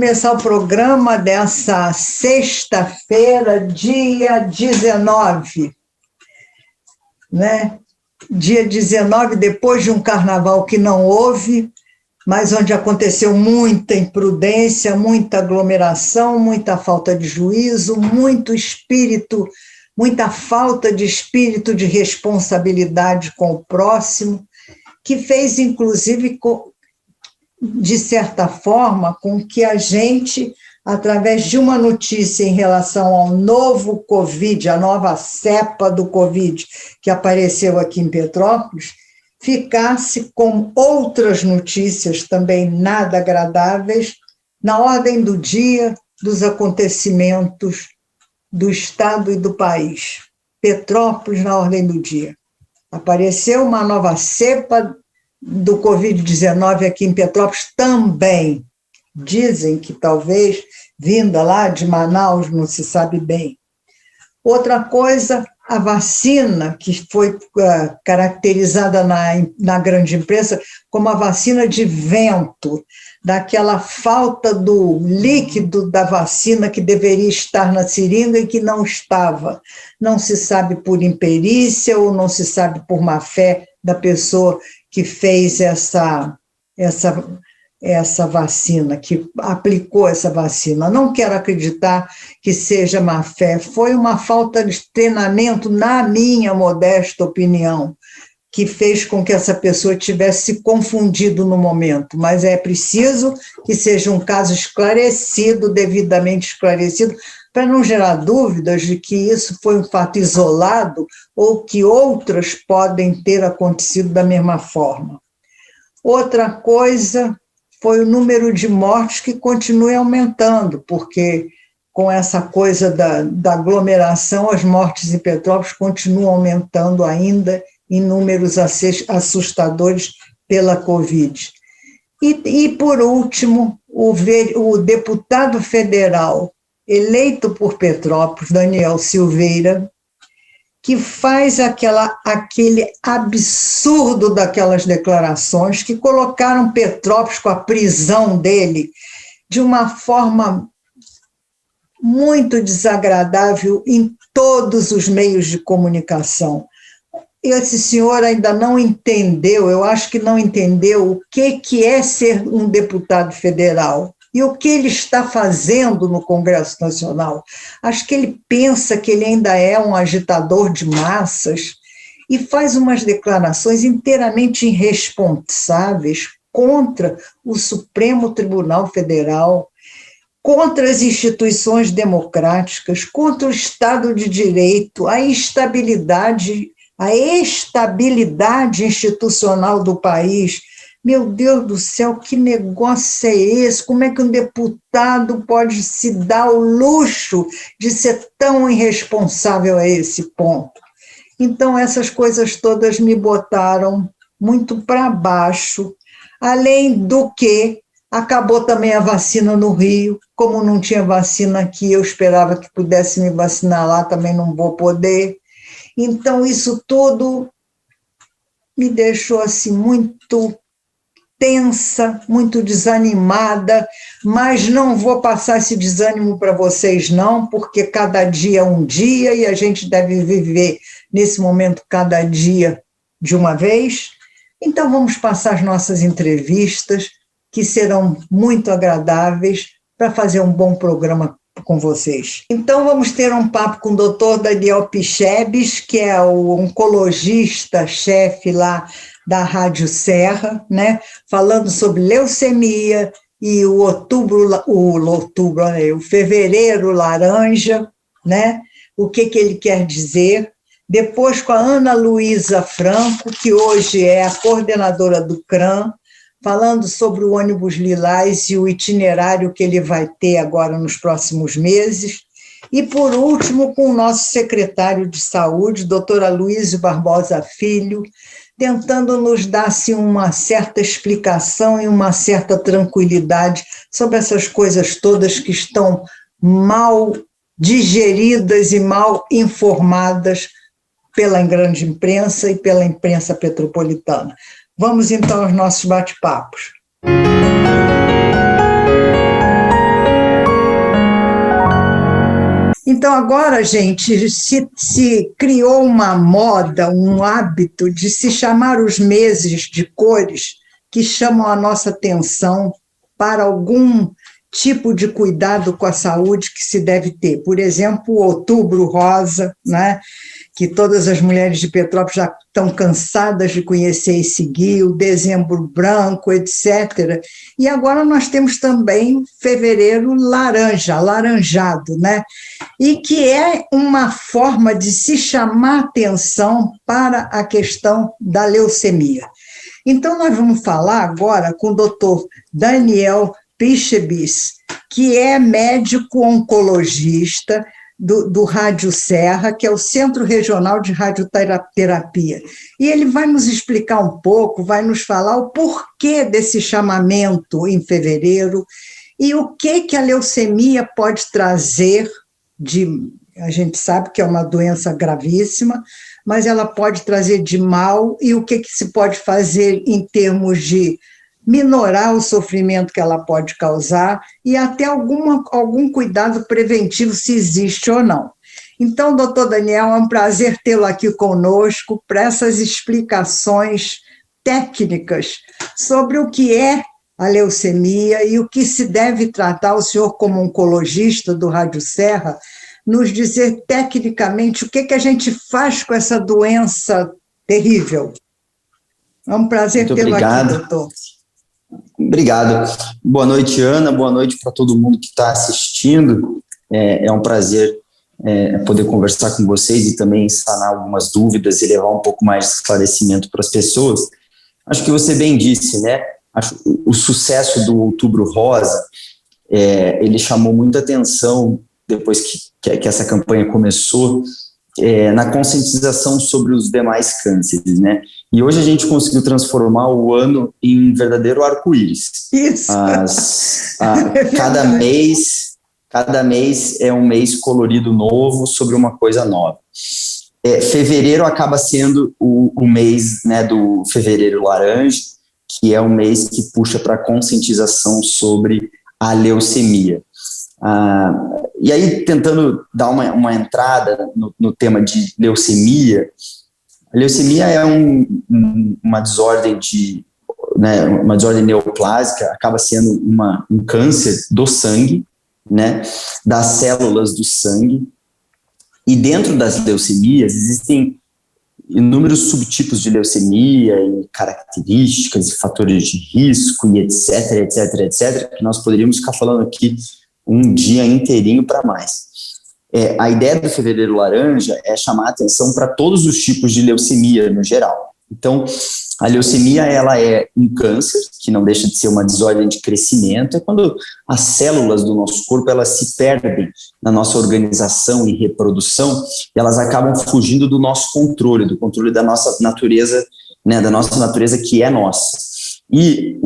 começar o programa dessa sexta-feira, dia 19, né? Dia 19, depois de um carnaval que não houve, mas onde aconteceu muita imprudência, muita aglomeração, muita falta de juízo, muito espírito, muita falta de espírito de responsabilidade com o próximo, que fez, inclusive, de certa forma, com que a gente, através de uma notícia em relação ao novo Covid, a nova cepa do Covid que apareceu aqui em Petrópolis, ficasse com outras notícias também nada agradáveis na ordem do dia dos acontecimentos do Estado e do país. Petrópolis na ordem do dia. Apareceu uma nova cepa do Covid-19 aqui em Petrópolis também. Dizem que talvez vinda lá de Manaus, não se sabe bem. Outra coisa, a vacina, que foi caracterizada na grande imprensa como a vacina de vento, daquela falta do líquido da vacina que deveria estar na seringa e que não estava. Não se sabe por imperícia ou não se sabe por má fé da pessoa que fez essa vacina, que aplicou essa vacina. Não quero acreditar que seja má fé, foi uma falta de treinamento, na minha modesta opinião, que fez com que essa pessoa tivesse se confundido no momento, mas é preciso que seja um caso esclarecido, devidamente esclarecido, para não gerar dúvidas de que isso foi um fato isolado ou que outras podem ter acontecido da mesma forma. Outra coisa foi o número de mortes que continua aumentando, porque com essa coisa da aglomeração, as mortes em Petrópolis continuam aumentando ainda em números assustadores pela Covid. E por último, o deputado federal eleito por Petrópolis, Daniel Silveira, que faz aquele absurdo daquelas declarações que colocaram Petrópolis com a prisão dele de uma forma muito desagradável em todos os meios de comunicação. Esse senhor ainda não entendeu, eu acho que não entendeu o que é ser um deputado federal e o que ele está fazendo no Congresso Nacional. Acho que ele pensa que ele ainda é um agitador de massas e faz umas declarações inteiramente irresponsáveis contra o Supremo Tribunal Federal, contra as instituições democráticas, contra o Estado de Direito, a estabilidade institucional do país. Meu Deus do céu, que negócio é esse? Como é que um deputado pode se dar o luxo de ser tão irresponsável a esse ponto? Então, essas coisas todas me botaram muito para baixo, além do que acabou também a vacina no Rio, como não tinha vacina aqui, eu esperava que pudesse me vacinar lá, também não vou poder. Então, isso tudo me deixou assim muito tensa, muito desanimada, mas não vou passar esse desânimo para vocês não, porque cada dia é um dia e a gente deve viver nesse momento cada dia de uma vez. Então vamos passar as nossas entrevistas, que serão muito agradáveis para fazer um bom programa com vocês. Então vamos ter um papo com o Dr. Daniel Pichebes, que é o oncologista-chefe lá da Rádio Serra, né, falando sobre leucemia e o fevereiro laranja, né, o que ele quer dizer. Depois com a Ana Luísa Franco, que hoje é a coordenadora do CRAM, falando sobre o ônibus lilás e o itinerário que ele vai ter agora nos próximos meses. E, por último, com o nosso secretário de Saúde, doutor Aloysio Barbosa Filho, tentando nos dar assim, uma certa explicação e uma certa tranquilidade sobre essas coisas todas que estão mal digeridas e mal informadas pela grande imprensa e pela imprensa petropolitana. Vamos, então, aos nossos bate-papos. Então, agora, gente, se criou uma moda, um hábito de se chamar os meses de cores que chamam a nossa atenção para algum tipo de cuidado com a saúde que se deve ter. Por exemplo, o Outubro Rosa, né? Que todas as mulheres de Petrópolis já estão cansadas de conhecer e seguir, o Dezembro Branco, etc. E agora nós temos também Fevereiro Laranja, alaranjado, né? E que é uma forma de se chamar atenção para a questão da leucemia. Então, nós vamos falar agora com o doutor Daniel Pichebis, que é médico oncologista do Rádio Serra, que é o Centro Regional de Radioterapia. E ele vai nos explicar um pouco, vai nos falar o porquê desse chamamento em fevereiro e o que a leucemia pode trazer a gente sabe que é uma doença gravíssima, mas ela pode trazer de mal e o que se pode fazer em termos de minorar o sofrimento que ela pode causar e até algum cuidado preventivo, se existe ou não. Então, doutor Daniel, é um prazer tê-lo aqui conosco para essas explicações técnicas sobre o que é a leucemia e o que se deve tratar. O senhor, como oncologista do Rádio Serra, nos dizer tecnicamente o que a gente faz com essa doença terrível. É um prazer tê-lo aqui, doutor. Obrigado. Boa noite, Ana. Boa noite para todo mundo que está assistindo. É um prazer poder conversar com vocês e também sanar algumas dúvidas e levar um pouco mais de esclarecimento para as pessoas. Acho que você bem disse, né? O sucesso do Outubro Rosa, ele chamou muita atenção depois que essa campanha começou, na conscientização sobre os demais cânceres, né? E hoje a gente conseguiu transformar o ano em um verdadeiro arco-íris. Isso. Cada mês é um mês colorido novo sobre uma coisa nova. Fevereiro acaba sendo o mês, né, do Fevereiro Laranja, que é um mês que puxa para a conscientização sobre a leucemia. E aí, tentando dar uma entrada no tema de leucemia, a leucemia é uma desordem uma desordem neoplásica, acaba sendo um câncer do sangue, né, das células do sangue, e dentro das leucemias existem inúmeros subtipos de leucemia e características e fatores de risco e etc, que nós poderíamos ficar falando aqui um dia inteirinho para mais. A ideia do Fevereiro Laranja é chamar a atenção para todos os tipos de leucemia no geral. Então, a leucemia, ela é um câncer, que não deixa de ser uma desordem de crescimento, é quando as células do nosso corpo, elas se perdem na nossa organização e reprodução, e elas acabam fugindo do nosso controle, do controle da nossa natureza, né, da nossa natureza que é nossa. E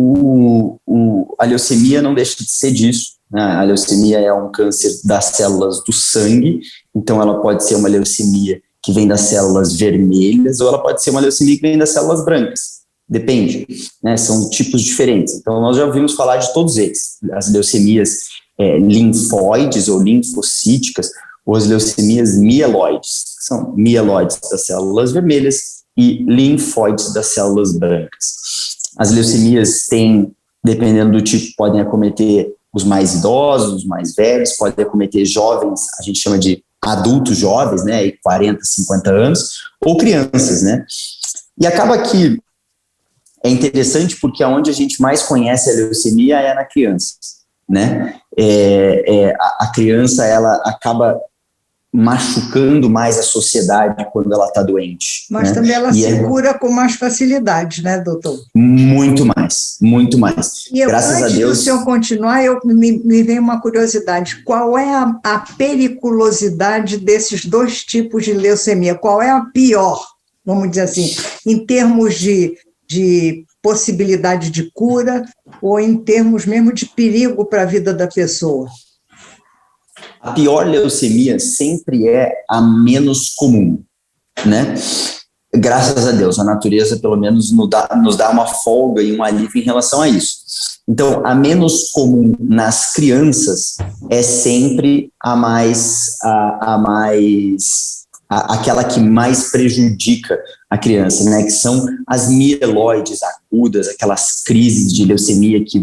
a leucemia não deixa de ser disso. A leucemia é um câncer das células do sangue, então ela pode ser uma leucemia que vem das células vermelhas, ou ela pode ser uma leucemia que vem das células brancas, depende, né? São tipos diferentes. Então nós já ouvimos falar de todos eles, as leucemias linfóides ou linfocíticas, ou as leucemias mieloides, que são mieloides das células vermelhas e linfóides das células brancas. As leucemias têm, dependendo do tipo, podem acometer os mais idosos, os mais velhos, podem acometer jovens, a gente chama de adultos jovens, né, 40, 50 anos, ou crianças, né. E acaba que é interessante porque onde a gente mais conhece a leucemia é na criança, né. A criança, ela acaba machucando mais a sociedade quando ela está doente. Mas né? também ela se cura com mais facilidade, né, doutor? Muito mais, muito mais. E graças a Deus. Antes do senhor continuar, me vem uma curiosidade. Qual é a periculosidade desses dois tipos de leucemia? Qual é a pior, vamos dizer assim, em termos de possibilidade de cura ou em termos mesmo de perigo para a vida da pessoa? A pior leucemia sempre é a menos comum, né? graças a Deus, a natureza pelo menos nos dá uma folga e um alívio em relação a isso. Então, a menos comum nas crianças é sempre aquela que mais prejudica a criança, né? Que são as mieloides agudas, aquelas crises de leucemia que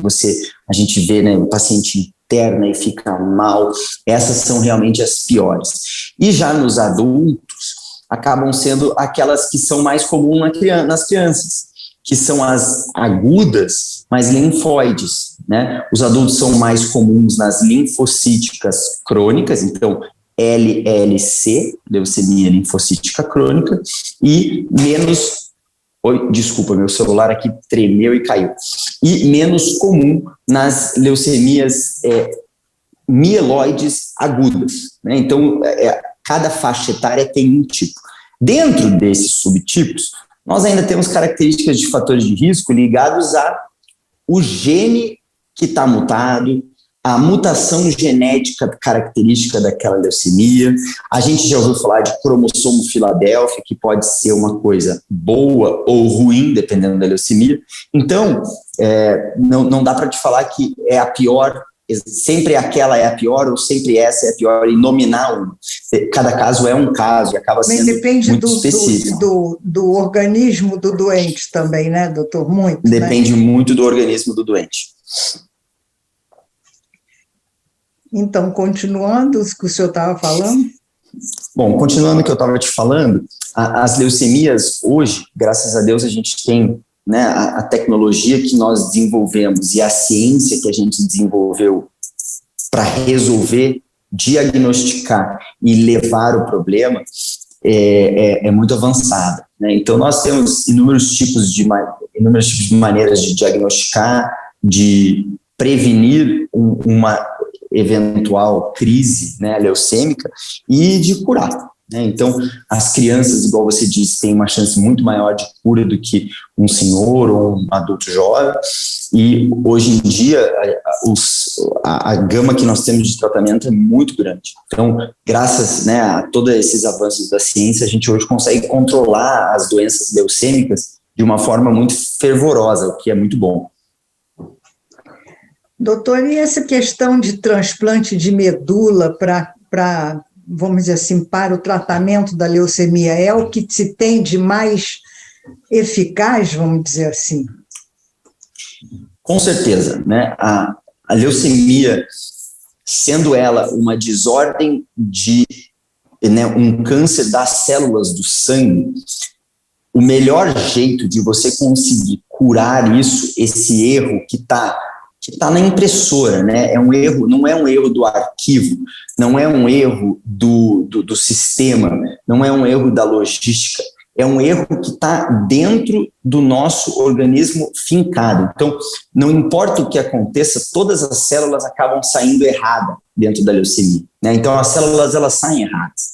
a gente vê, né? O paciente interna e fica mal. Essas são realmente as piores. E já nos adultos, acabam sendo aquelas que são mais comuns nas crianças, que são as agudas, mas linfóides, né? Os adultos são mais comuns nas linfocíticas crônicas, então LLC, leucemia linfocítica crônica, e menos... desculpa, meu celular aqui tremeu e caiu. E menos comum nas leucemias mieloides agudas, né? Então, cada faixa etária tem um tipo. Dentro desses subtipos, nós ainda temos características de fatores de risco ligados ao gene que está mutado, a mutação genética característica daquela leucemia. A gente já ouviu falar de cromossomo Filadélfia, que pode ser uma coisa boa ou ruim, dependendo da leucemia. Então, não dá para te falar que é a pior, sempre aquela é a pior ou sempre essa é a pior, e nominar um. Cada caso é um caso e acaba sendo muito específico. Do organismo do doente também, né, doutor? Muito. Depende muito do organismo do doente. Então, continuando o que o senhor estava falando? Bom, continuando o que eu estava te falando, as leucemias hoje, graças a Deus, a gente tem, né, a tecnologia que nós desenvolvemos e a ciência que a gente desenvolveu para resolver, diagnosticar e levar o problema é muito avançada, né? Então, nós temos inúmeros tipos de maneiras de diagnosticar, de prevenir uma eventual crise, né, leucêmica, e de curar, né? Então, as crianças, igual você disse, têm uma chance muito maior de cura do que um senhor ou um adulto jovem, e hoje em dia a gama que nós temos de tratamento é muito grande. Então, graças, né, a todos esses avanços da ciência, a gente hoje consegue controlar as doenças leucêmicas de uma forma muito fervorosa, o que é muito bom. Doutor, e essa questão de transplante de medula para, vamos dizer assim, para o tratamento da leucemia, é o que se tem de mais eficaz, vamos dizer assim? Com certeza, né? A leucemia, sendo ela uma desordem né, um câncer das células do sangue, o melhor jeito de você conseguir curar esse erro que está na impressora, né? É um erro, não é um erro do arquivo, não é um erro do sistema, não é um erro da logística, é um erro que está dentro do nosso organismo fincado. Então, não importa o que aconteça, todas as células acabam saindo erradas dentro da leucemia, né? Então, as células, elas saem erradas.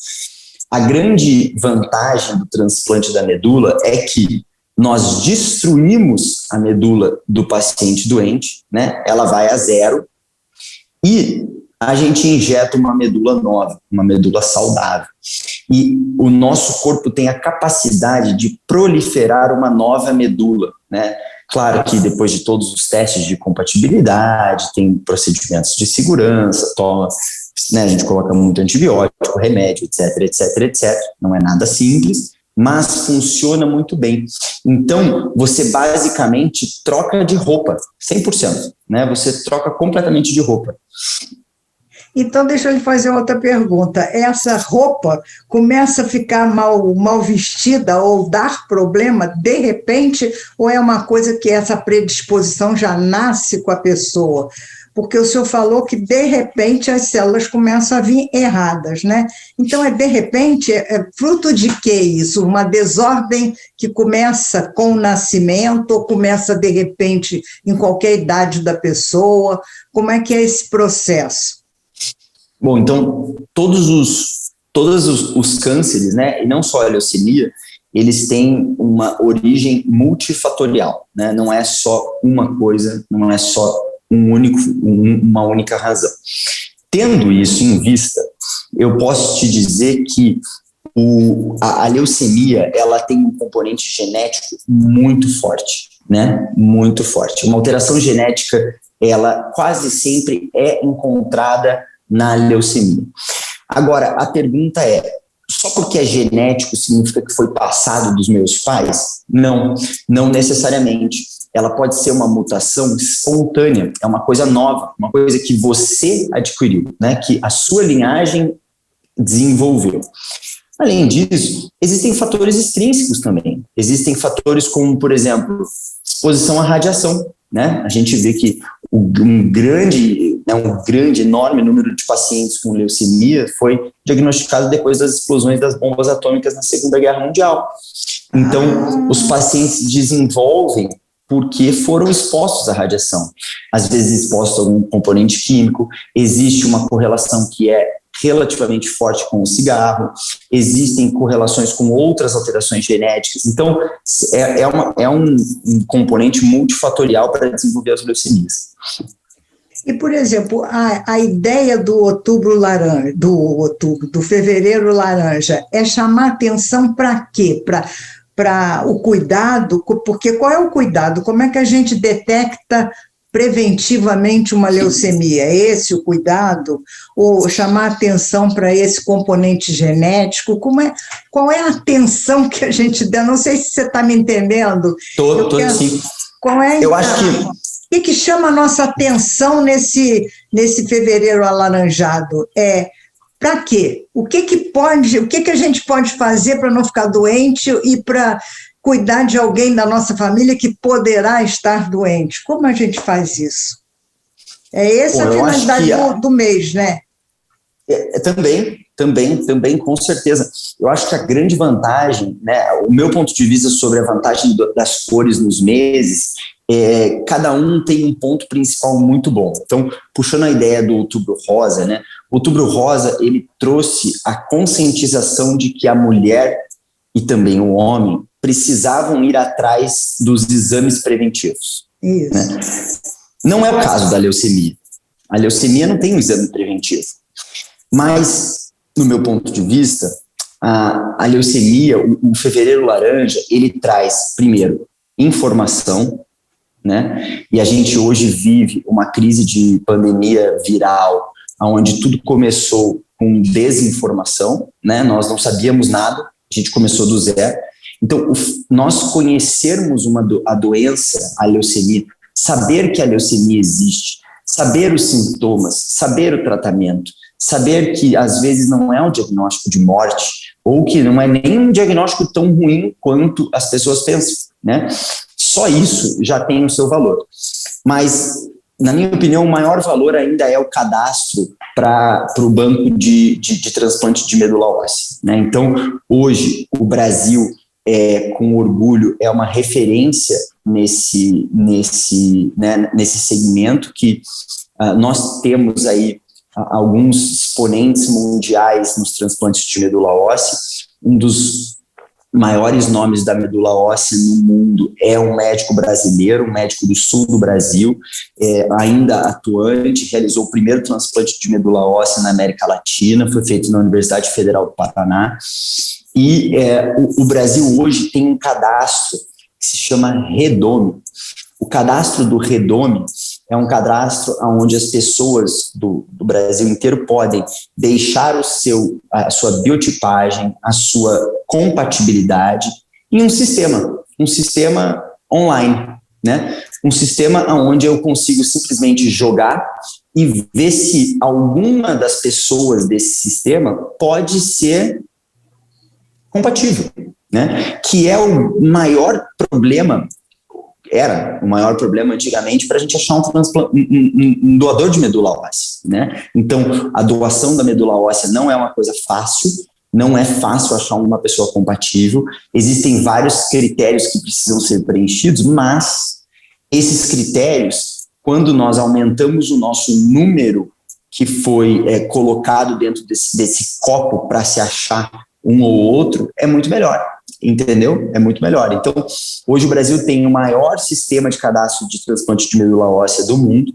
A grande vantagem do transplante da medula é que nós destruímos a medula do paciente doente, né? Ela vai a zero, e a gente injeta uma medula nova, uma medula saudável. E o nosso corpo tem a capacidade de proliferar uma nova medula, né? Claro que depois de todos os testes de compatibilidade, tem procedimentos de segurança, né, a gente coloca muito antibiótico, remédio, etc, etc, etc. Não é nada simples, mas funciona muito bem. Então, você basicamente troca de roupa, 100%, né? Você troca completamente de roupa. Então, deixa eu lhe fazer outra pergunta. Essa roupa começa a ficar mal vestida ou dar problema de repente, ou é uma coisa que essa predisposição já nasce com a pessoa? Porque o senhor falou que, de repente, as células começam a vir erradas, né? Então, de repente, é fruto de que isso? Uma desordem que começa com o nascimento ou começa, de repente, em qualquer idade da pessoa? Como é que é esse processo? Bom, então, todos os cânceres, né, e não só a leucemia, eles têm uma origem multifatorial, né? Não é só uma coisa, não é só uma única razão. Tendo isso em vista, eu posso te dizer que a leucemia, ela tem um componente genético muito forte, né? Muito forte. Uma alteração genética, ela quase sempre é encontrada na leucemia. Agora, a pergunta é, só porque é genético significa que foi passado dos meus pais? Não, não necessariamente. Ela pode ser uma mutação espontânea, é uma coisa nova, uma coisa que você adquiriu, né? Que a sua linhagem desenvolveu. Além disso, existem fatores extrínsecos também. Existem fatores como, por exemplo, exposição à radiação, né? A gente vê que um grande, enorme número de pacientes com leucemia foi diagnosticado depois das explosões das bombas atômicas na Segunda Guerra Mundial. Então, os pacientes desenvolvem porque foram expostos à radiação. Às vezes expostos a algum componente químico, existe uma correlação que é relativamente forte com o cigarro, existem correlações com outras alterações genéticas, então é um componente multifatorial para desenvolver as leucemias. E, por exemplo, a ideia do outubro laranja, do fevereiro laranja, é chamar atenção para quê? Para o cuidado, porque qual é o cuidado? Como é que a gente detecta preventivamente uma leucemia? É esse o cuidado? Ou chamar atenção para esse componente genético? Qual é a atenção que a gente dá? Não sei se você está me entendendo. Tô sim. Qual é Eu acho o que chama a nossa atenção nesse fevereiro alaranjado? Para quê? O que a gente pode fazer para não ficar doente e para cuidar de alguém da nossa família que poderá estar doente? Como a gente faz isso? Essa a finalidade do mês, né? Também, com certeza. Eu acho que a grande vantagem, né, o meu ponto de vista sobre a vantagem das cores nos meses, cada um tem um ponto principal muito bom. Então, puxando a ideia do Outubro Rosa, né, o Outubro Rosa, ele trouxe a conscientização de que a mulher e também o homem precisavam ir atrás dos exames preventivos. Isso. Né? Não é o caso da leucemia. A leucemia não tem um exame preventivo. Mas, no meu ponto de vista, a leucemia, o fevereiro laranja, ele traz, primeiro, informação, né? E a gente hoje vive uma crise de pandemia viral, onde tudo começou com desinformação, né? Nós não sabíamos nada, a gente começou do zero. Então, nós conhecermos a doença, a leucemia, saber que a leucemia existe, saber os sintomas, saber o tratamento, saber que às vezes não é um diagnóstico de morte, ou que não é nem um diagnóstico tão ruim quanto as pessoas pensam, né? Só isso já tem o seu valor. Mas, na minha opinião, o maior valor ainda é o cadastro para o banco de transplante de medula óssea, né? Então, hoje, o Brasil, com orgulho, é uma referência nesse segmento que nós temos aí alguns exponentes mundiais nos transplantes de medula óssea. Um dos maiores nomes da medula óssea no mundo é um médico brasileiro, um médico do sul do Brasil, ainda atuante, realizou o primeiro transplante de medula óssea na América Latina, foi feito na Universidade Federal do Paraná, e o Brasil hoje tem um cadastro que se chama Redome. O cadastro do Redome é um cadastro onde as pessoas do Brasil inteiro podem deixar a sua biotipagem, a sua compatibilidade em um sistema online, né? Um sistema onde eu consigo simplesmente jogar e ver se alguma das pessoas desse sistema pode ser compatível, né? Que é o maior problema. Era o maior problema antigamente para a gente achar um doador de medula óssea, né? Então, a doação da medula óssea não é uma coisa fácil, não é fácil achar uma pessoa compatível, existem vários critérios que precisam ser preenchidos, mas esses critérios, quando nós aumentamos o nosso número que foi colocado dentro desse copo para se achar um ou outro, é muito melhor. Entendeu? É muito melhor. Então, hoje o Brasil tem o maior sistema de cadastro de transplante de medula óssea do mundo,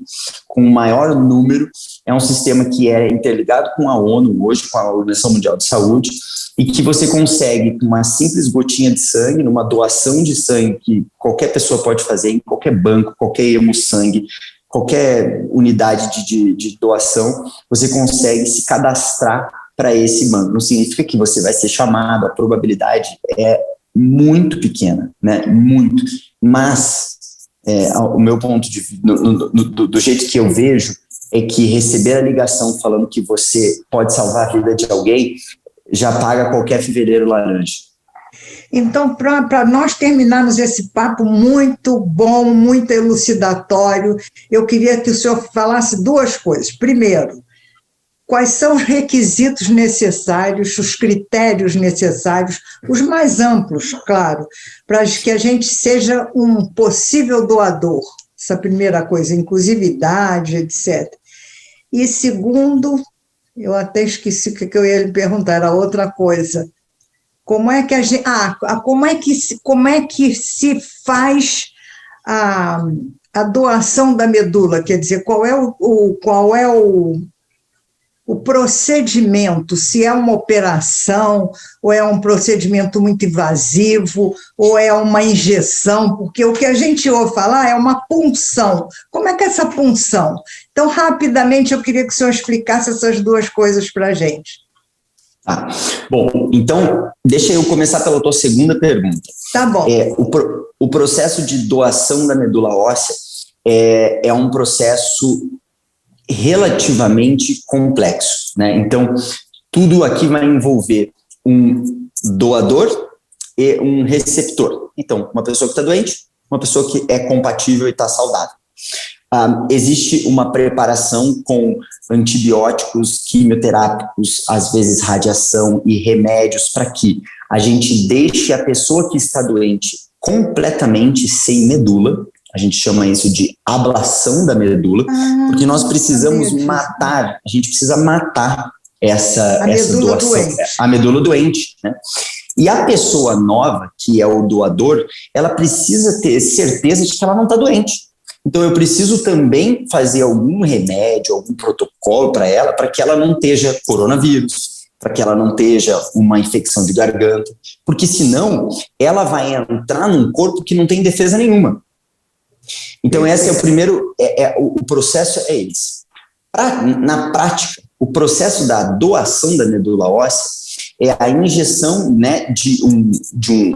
com o maior número, é um sistema que é interligado com a ONU hoje, com a Organização Mundial de Saúde, e que você consegue, com uma simples gotinha de sangue, numa doação de sangue que qualquer pessoa pode fazer, em qualquer banco, qualquer hemosangue, qualquer unidade de doação, você consegue se cadastrar para esse banco. Não significa que você vai ser chamado, a probabilidade é muito pequena, né? Muito. Mas o meu ponto de vista, do jeito que eu vejo, é que receber a ligação falando que você pode salvar a vida de alguém já paga qualquer fevereiro laranja. Então, para nós terminarmos esse papo muito bom, muito elucidatório, eu queria que o senhor falasse duas coisas. Primeiro, quais são os requisitos necessários, os critérios necessários, os mais amplos, claro, para que a gente seja um possível doador? Essa primeira coisa, inclusividade, etc. E segundo, eu até esqueci o que eu ia lhe perguntar, era outra coisa. Como é que a gente, como é que se faz a doação da medula? Quer dizer, qual é o procedimento? Se é uma operação, ou é um procedimento muito invasivo, ou é uma injeção? Porque o que a gente ouve falar é uma punção. Como é que é essa punção? Então, rapidamente, eu queria que o senhor explicasse essas duas coisas para a gente. Bom, então, deixa eu começar pela tua segunda pergunta. Tá bom. O processo de doação da medula óssea é um processo relativamente complexo, né? Então, tudo aqui vai envolver um doador e um receptor. Então, uma pessoa que está doente, uma pessoa que é compatível e está saudável. Existe uma preparação com antibióticos, quimioterápicos, às vezes radiação e remédios para que a gente deixe a pessoa que está doente completamente sem medula. A gente chama isso de ablação da medula, porque nós precisamos matar, a gente precisa matar essa doação, a medula doente, né? E a pessoa nova, que é o doador, ela precisa ter certeza de que ela não está doente. Então, eu preciso também fazer algum remédio, algum protocolo para ela, para que ela não esteja coronavírus, para que ela não esteja uma infecção de garganta, porque senão ela vai entrar num corpo que não tem defesa nenhuma. Então, esse é o primeiro, o processo é esse. Na prática, o processo da doação da medula óssea é a injeção, né,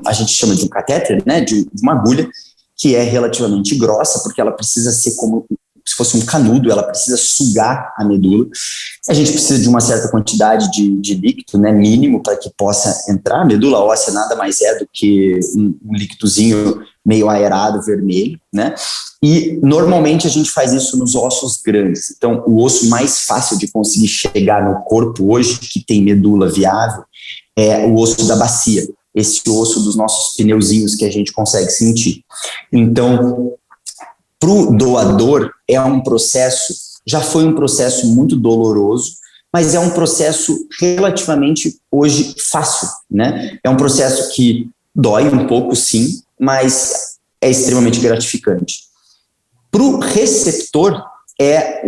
a gente chama de um catéter, né, de uma agulha, que é relativamente grossa, porque ela precisa ser como se fosse um canudo, ela precisa sugar a medula. A gente precisa de uma certa quantidade de líquido, né, mínimo, para que possa entrar. A medula óssea nada mais é do que um líquidozinho meio aerado, vermelho, né? E normalmente a gente faz isso nos ossos grandes. Então, o osso mais fácil de conseguir chegar no corpo hoje, que tem medula viável, é o osso da bacia. Esse osso dos nossos pneuzinhos que a gente consegue sentir. Então, para o doador, já foi um processo muito doloroso, mas é um processo relativamente hoje fácil, né? É um processo que dói um pouco, sim, mas é extremamente gratificante. Para o receptor, é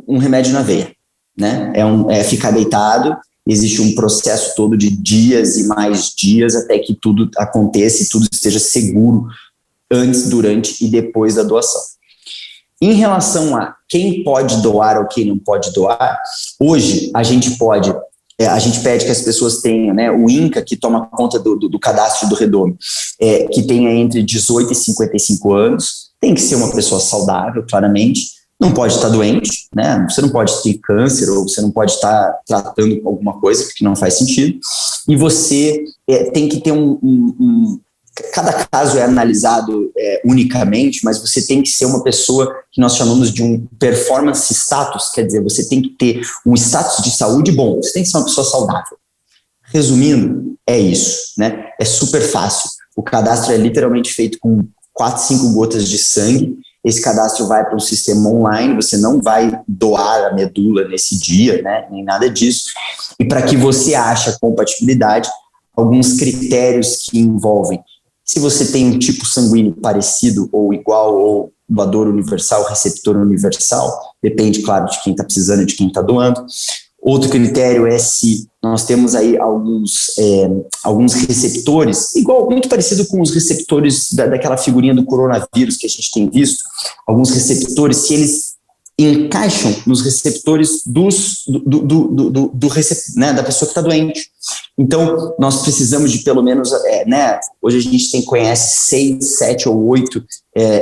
um remédio na veia, né? É ficar deitado. Existe um processo todo de dias e mais dias até que tudo aconteça e tudo esteja seguro antes, durante e depois da doação. Em relação a quem pode doar ou quem não pode doar, hoje a gente pede que as pessoas tenham, né, o INCA, que toma conta do cadastro do Redome, que tenha entre 18 e 55 anos, tem que ser uma pessoa saudável, claramente, não pode estar doente, né? Você não pode ter câncer ou você não pode estar tratando alguma coisa, porque não faz sentido. E você tem que ter cada caso é analisado unicamente, mas você tem que ser uma pessoa que nós chamamos de um performance status, quer dizer, você tem que ter um status de saúde bom, você tem que ser uma pessoa saudável. Resumindo, é isso, né? É super fácil. O cadastro é literalmente feito com 4, 5 gotas de sangue. Esse cadastro vai para um sistema online, você não vai doar a medula nesse dia, né, nem nada disso. E para que você ache a compatibilidade, alguns critérios que envolvem Se você tem um tipo sanguíneo parecido ou igual, ou doador universal, receptor universal, depende, claro, de quem está precisando e de quem está doando. Outro critério é se nós temos aí alguns receptores, muito parecido com os receptores daquela figurinha do coronavírus que a gente tem visto, alguns receptores, se eles encaixam nos receptores da pessoa que está doente. Então, nós precisamos de pelo menos, hoje a gente conhece 6, 7 ou 8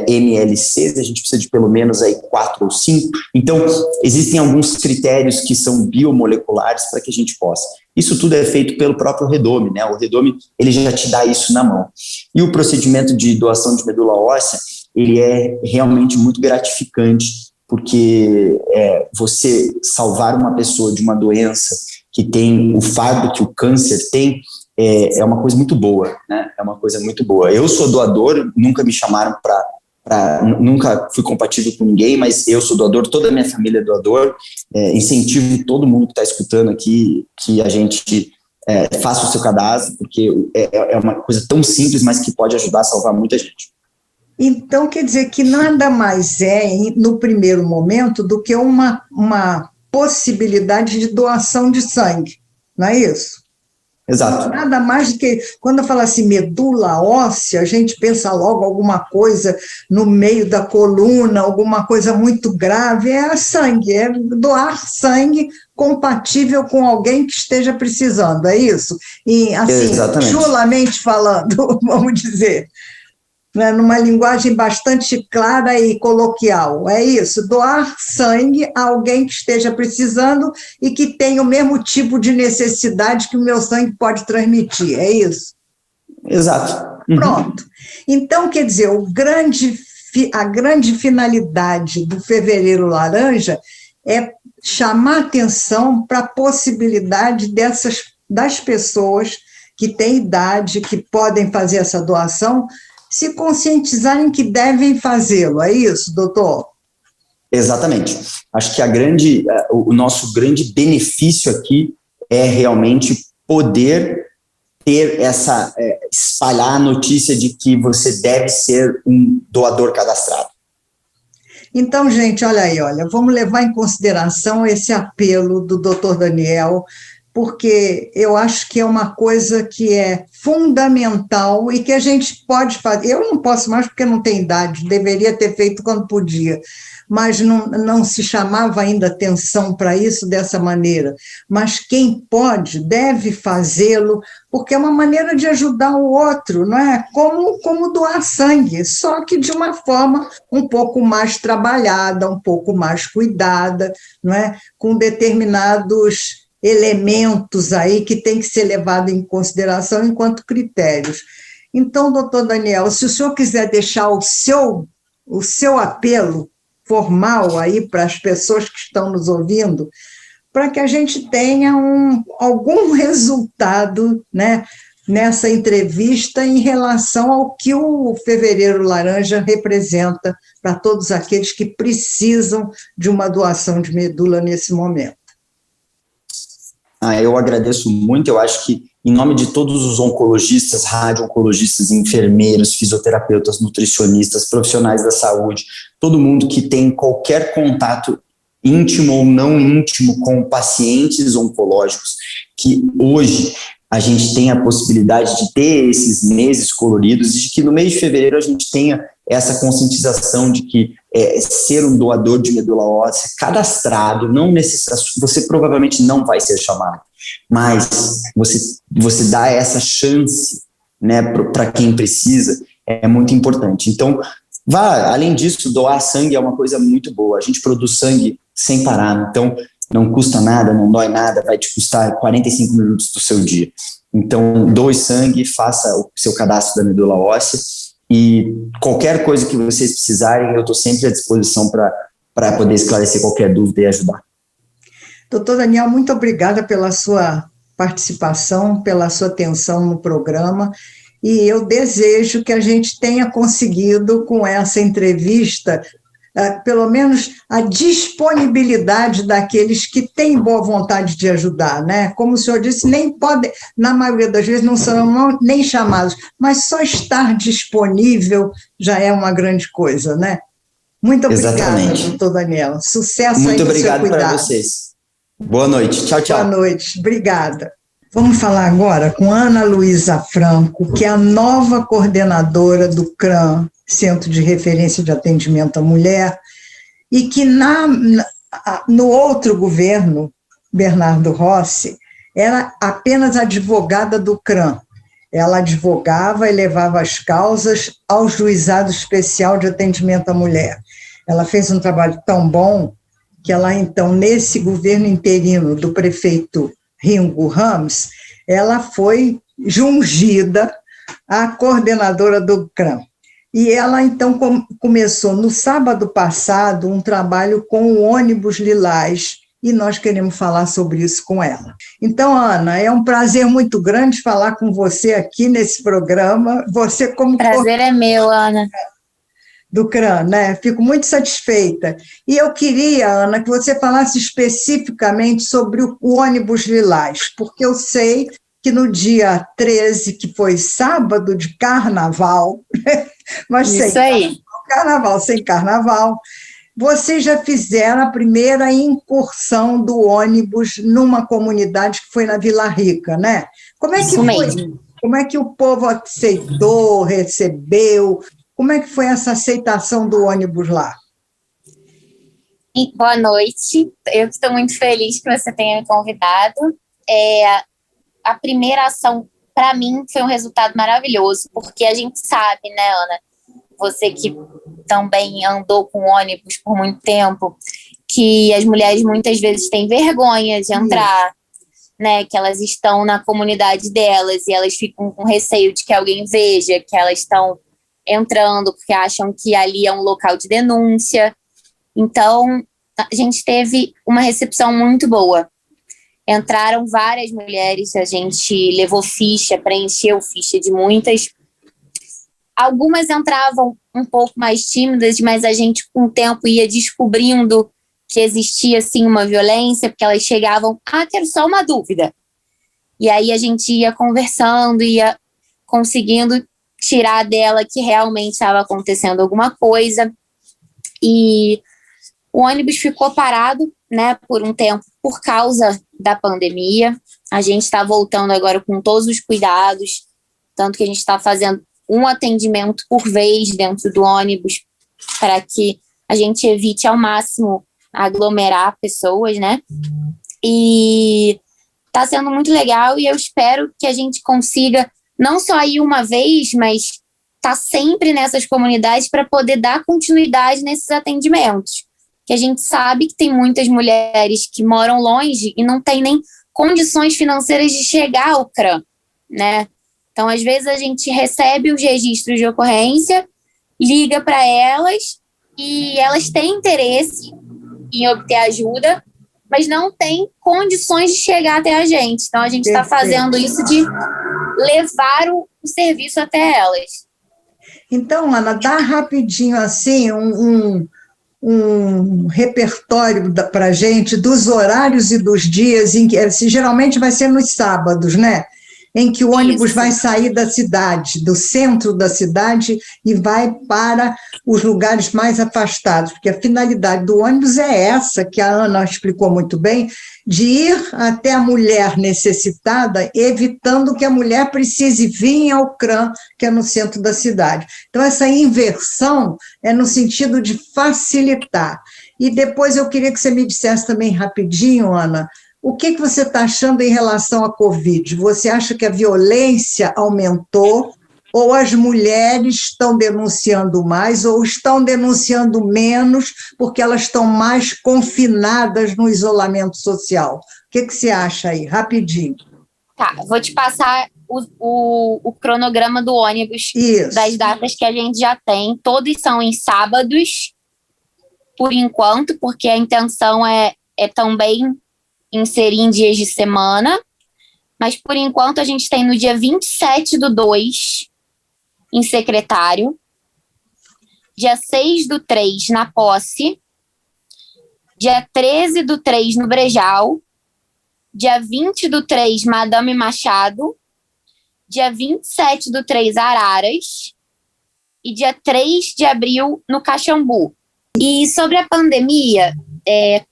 MLCs, a gente precisa de pelo menos aí 4 ou 5. Então, existem alguns critérios que são biomoleculares para que a gente possa. Isso tudo é feito pelo próprio Redome, né? O Redome, ele já te dá isso na mão. E o procedimento de doação de medula óssea, ele é realmente muito gratificante, porque você salvar uma pessoa de uma doença que tem o fardo que o câncer tem, é uma coisa muito boa, né? É uma coisa muito boa. Eu sou doador, nunca me chamaram nunca fui compatível com ninguém, mas eu sou doador, toda a minha família é doador. Incentivo todo mundo que está escutando aqui que a gente faça o seu cadastro, porque é uma coisa tão simples, mas que pode ajudar a salvar muita gente. Então, quer dizer que nada mais no primeiro momento, do que uma possibilidade de doação de sangue, não é isso? Exato. Nada mais do que, quando eu falo assim, medula óssea, a gente pensa logo alguma coisa no meio da coluna, alguma coisa muito grave, é sangue, é doar sangue compatível com alguém que esteja precisando, é isso? E, assim, chulamente falando, vamos dizer, numa linguagem bastante clara e coloquial, é isso, doar sangue a alguém que esteja precisando e que tenha o mesmo tipo de necessidade que o meu sangue pode transmitir, é isso? Exato. Pronto. Então, quer dizer, a grande finalidade do Fevereiro Laranja é chamar atenção para a possibilidade das pessoas que têm idade, que podem fazer essa doação, se conscientizarem que devem fazê-lo, é isso, doutor? Exatamente. Acho que o nosso grande benefício aqui é realmente poder ter espalhar a notícia de que você deve ser um doador cadastrado. Então, gente, vamos levar em consideração esse apelo do doutor Daniel, porque eu acho que é uma coisa que é fundamental e que a gente pode fazer. Eu não posso mais porque não tenho idade, deveria ter feito quando podia, mas não se chamava ainda atenção para isso dessa maneira. Mas quem pode, deve fazê-lo, porque é uma maneira de ajudar o outro, não é? Como doar sangue, só que de uma forma um pouco mais trabalhada, um pouco mais cuidada, não é? Com determinados elementos aí que tem que ser levado em consideração enquanto critérios. Então, doutor Daniel, se o senhor quiser deixar o seu apelo formal aí para as pessoas que estão nos ouvindo, para que a gente tenha algum resultado, né, nessa entrevista em relação ao que o Fevereiro Laranja representa para todos aqueles que precisam de uma doação de medula nesse momento. Eu agradeço muito, eu acho que em nome de todos os oncologistas, radio-oncologistas, enfermeiros, fisioterapeutas, nutricionistas, profissionais da saúde, todo mundo que tem qualquer contato íntimo ou não íntimo com pacientes oncológicos, que hoje a gente tem a possibilidade de ter esses meses coloridos e de que no mês de fevereiro a gente tenha essa conscientização de que ser um doador de medula óssea cadastrado, não necessariamente, você provavelmente não vai ser chamado, mas você dá essa chance, né, para quem precisa, é muito importante. Então, além disso, doar sangue é uma coisa muito boa, a gente produz sangue sem parar, então não custa nada, não dói nada, vai te custar 45 minutos do seu dia. Então, doe sangue, faça o seu cadastro da medula óssea, e qualquer coisa que vocês precisarem, eu estou sempre à disposição para poder esclarecer qualquer dúvida e ajudar. Doutor Daniel, muito obrigada pela sua participação, pela sua atenção no programa, e eu desejo que a gente tenha conseguido, com essa entrevista, pelo menos a disponibilidade daqueles que têm boa vontade de ajudar, né? Como o senhor disse, nem podem, na maioria das vezes não são nem chamados, mas só estar disponível já é uma grande coisa, né? Muito obrigada, Exatamente. doutor Daniel. Sucesso aí Muito no seu obrigado para cuidado. vocês. Boa noite. Tchau, tchau. Boa noite. Obrigada. Vamos falar agora com Ana Luísa Franco, que é a nova coordenadora do CRAM, Centro de Referência de Atendimento à Mulher, e que no outro governo, Bernardo Rossi, era apenas advogada do CRAM. Ela advogava e levava as causas ao Juizado Especial de Atendimento à Mulher. Ela fez um trabalho tão bom que ela, então, nesse governo interino do prefeito Ringo Ramos, ela foi jungida a coordenadora do CRAM. E ela, então, começou no sábado passado um trabalho com o ônibus Lilás, e nós queremos falar sobre isso com ela. Então, Ana, é um prazer muito grande falar com você aqui nesse programa. Você como prazer é meu, Ana. Do CRAM, né? Fico muito satisfeita. E eu queria, Ana, que você falasse especificamente sobre o ônibus Lilás, porque eu sei que no dia 13, que foi sábado de carnaval, mas isso aí. Carnaval sem carnaval, vocês já fizeram a primeira incursão do ônibus numa comunidade que foi na Vila Rica, né? Como é que isso foi? mesmo. Como é que o povo aceitou, recebeu? Como é que foi essa aceitação do ônibus lá? Boa noite. Eu estou muito feliz que você tenha me convidado. A primeira ação, para mim, foi um resultado maravilhoso, porque a gente sabe, né, Ana? Você que também andou com ônibus por muito tempo, que as mulheres muitas vezes têm vergonha de entrar, né? Que elas estão na comunidade delas e elas ficam com receio de que alguém veja que elas estão entrando porque acham que ali é um local de denúncia. Então, a gente teve uma recepção muito boa. Entraram várias mulheres, a gente levou ficha, preencheu ficha de muitas. Algumas entravam um pouco mais tímidas, mas a gente, com o tempo, ia descobrindo que existia, sim, uma violência, porque elas chegavam, quero só uma dúvida. E aí a gente ia conversando, ia conseguindo tirar dela que realmente estava acontecendo alguma coisa. E o ônibus ficou parado, né, por um tempo, por causa da pandemia. A gente está voltando agora com todos os cuidados, tanto que a gente está fazendo um atendimento por vez dentro do ônibus, para que a gente evite ao máximo aglomerar pessoas, né? E está sendo muito legal e eu espero que a gente consiga não só ir uma vez, mas tá sempre nessas comunidades para poder dar continuidade nesses atendimentos. Que a gente sabe que tem muitas mulheres que moram longe e não tem nem condições financeiras de chegar ao CRAM, né? Então, às vezes, a gente recebe os registros de ocorrência, liga para elas e elas têm interesse em obter ajuda, mas não têm condições de chegar até a gente. Então, a gente está fazendo isso de levar o serviço até elas. Então, Ana, dá rapidinho assim um repertório para a gente dos horários e dos dias em que, geralmente vai ser nos sábados, né? Em que o ônibus vai sair da cidade, do centro da cidade, e vai para os lugares mais afastados, porque a finalidade do ônibus é essa, que a Ana explicou muito bem, de ir até a mulher necessitada, evitando que a mulher precise vir ao CRAM, que é no centro da cidade. Então, essa inversão é no sentido de facilitar. E depois eu queria que você me dissesse também rapidinho, Ana, o que você está achando em relação à Covid? Você acha que a violência aumentou, ou as mulheres estão denunciando mais, ou estão denunciando menos, porque elas estão mais confinadas no isolamento social? O que você acha aí? Rapidinho. Tá, vou te passar o cronograma do ônibus. Isso. Das datas que a gente já tem. Todos são em sábados, por enquanto, porque a intenção é também inserir em dias de semana, mas por enquanto a gente tem no dia 27/2 em Secretário, dia 6/3 na Posse, dia 13/3 no Brejal, dia 20/3 Madame Machado, dia 27/3 Araras e dia 3 de abril no Caxambu. E sobre a pandemia,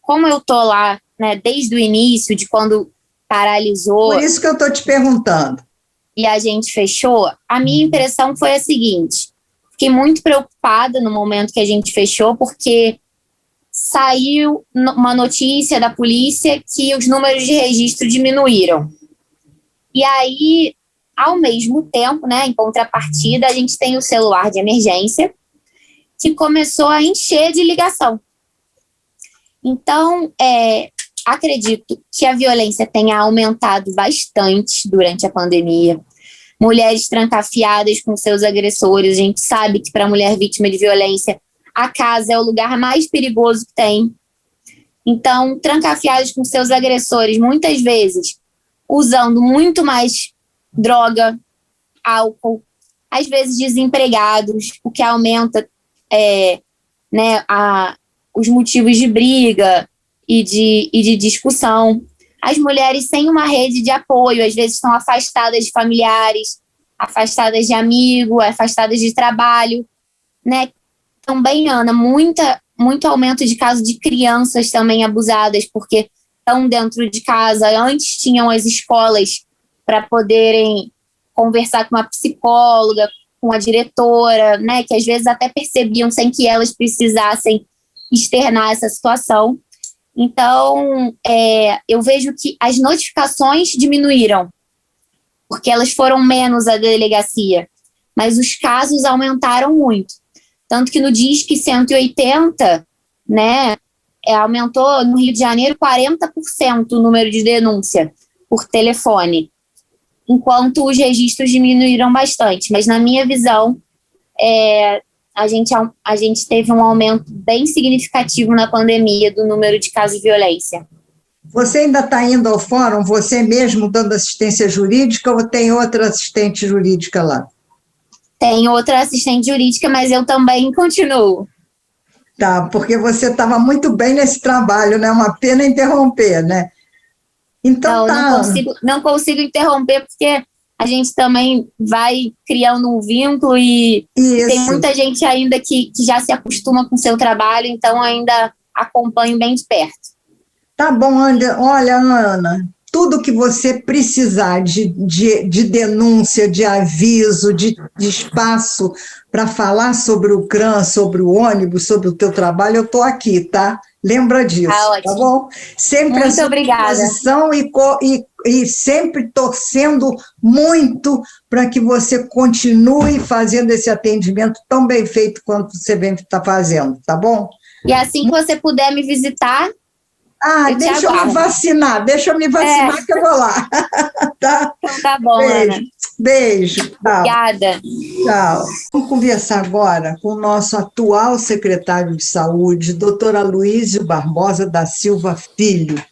como eu tô lá, né, desde o início, de quando paralisou... Por isso que eu estou te perguntando. E a gente fechou, a minha impressão foi a seguinte: fiquei muito preocupada no momento que a gente fechou, porque saiu uma notícia da polícia que os números de registro diminuíram. E aí, ao mesmo tempo, né, em contrapartida, a gente tem o celular de emergência, que começou a encher de ligação. Então, acredito que a violência tenha aumentado bastante durante a pandemia. Mulheres trancafiadas com seus agressores. A gente sabe que para a mulher vítima de violência, a casa é o lugar mais perigoso que tem. Então, trancafiadas com seus agressores, muitas vezes usando muito mais droga, álcool, às vezes desempregados, o que aumenta os motivos de briga e de discussão. As mulheres sem uma rede de apoio, às vezes estão afastadas de familiares, afastadas de amigos, afastadas de trabalho, né? Também, Ana, muito aumento de casos de crianças também abusadas, porque estão dentro de casa. Antes tinham as escolas para poderem conversar com uma psicóloga, com a diretora, né? Que às vezes até percebiam sem que elas precisassem externar essa situação. Então, eu vejo que as notificações diminuíram, porque elas foram menos à delegacia, mas os casos aumentaram muito. Tanto que no Disque 180, né, aumentou no Rio de Janeiro 40% o número de denúncia por telefone, enquanto os registros diminuíram bastante. Mas, na minha visão, a gente teve um aumento bem significativo na pandemia do número de casos de violência. Você ainda está indo ao fórum, você mesmo dando assistência jurídica, ou tem outra assistente jurídica lá? Tem outra assistente jurídica, mas eu também continuo. Tá, porque você estava muito bem nesse trabalho, né? Uma pena interromper, né? Então não consigo interromper, porque a gente também vai criando um vínculo e tem muita gente ainda que já se acostuma com o seu trabalho, então ainda acompanho bem de perto. Tá bom, olha, Ana, tudo que você precisar de denúncia, de aviso, de espaço para falar sobre o CRAM, sobre o ônibus, sobre o teu trabalho, eu estou aqui, tá? Lembra disso, tá bom? Sempre muito obrigada. Disposição e sempre torcendo muito para que você continue fazendo esse atendimento tão bem feito quanto você vem estar fazendo, tá bom? E assim que você puder me visitar, deixa eu me vacinar que eu vou lá. Tá? Então tá bom, beijo, Ana. Beijo. Tchau. Obrigada. Tchau. Vamos conversar agora com o nosso atual secretário de Saúde, doutor Aloísio Barbosa da Silva Filho.